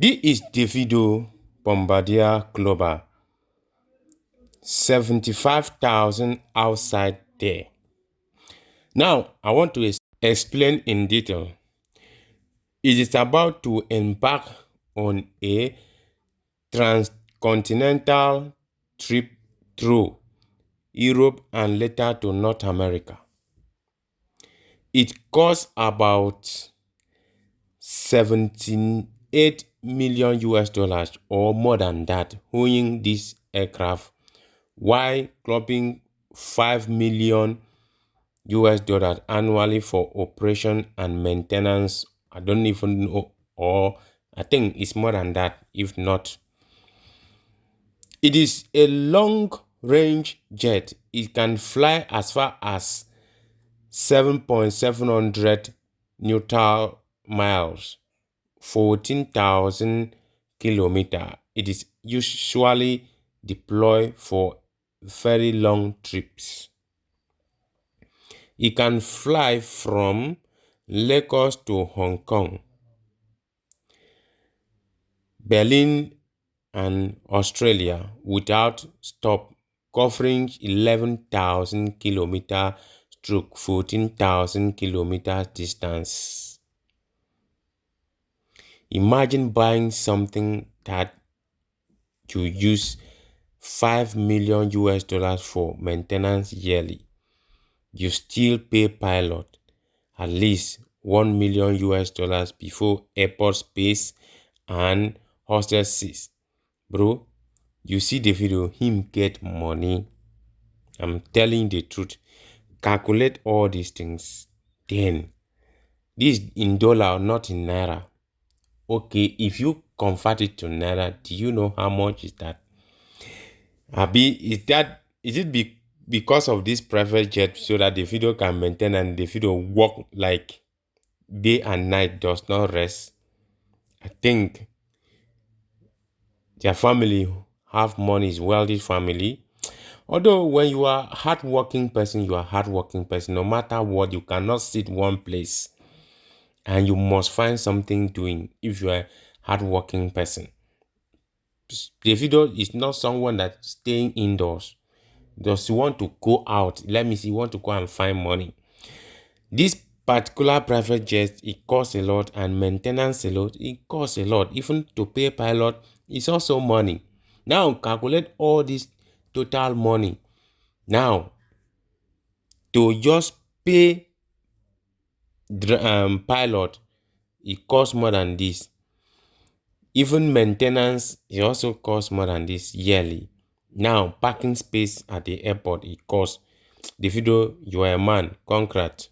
This is Davido Bombardier Global. 75,000 outside there. Now, I want to explain in detail. It is about to embark on a transcontinental trip through Europe and later to North America. It costs about 78 million US dollars or more than that, owning this aircraft, while clubbing 5 million US dollars annually for operation and maintenance. I don't even know, or I think it's more than that, if not. It is a long range jet. It can fly as far as 7,700 nautical miles, 14,000 kilometers. It is usually deployed for very long trips. It can fly from Lagos to Hong Kong, Berlin, and Australia without stop, covering 11,000 kilometers stroke 14,000 kilometers distance. Imagine buying something that you use 5 million US dollars for maintenance yearly. You still pay pilot at least 1 million US dollars before airport space and hostesses. Bro, you see the video, him get money. I'm telling the truth. Calculate all these things. Then, this in dollar, not in naira. Okay, if you convert it to naira, do you know how much is that? Is it because of this private jet so that the video can maintain and the video work like day and night, does not rest? I think their family have money, is wealthy family. Although when you are hardworking person, you are hardworking person. No matter what, you cannot sit one place, and you must find something doing if you are a hardworking person. Davido is not someone that staying indoors. Does he want to go out? Let me see. Want to go and find money. This particular private jet, it costs a lot, and maintenance a lot. It costs a lot. Even to pay pilot, it's also money. Now calculate all this total money. Now to just pay pilot, it costs more than this. Even maintenance, it also costs more than this yearly. Now parking space at the airport, it costs. Davido, you are a man. Congrats.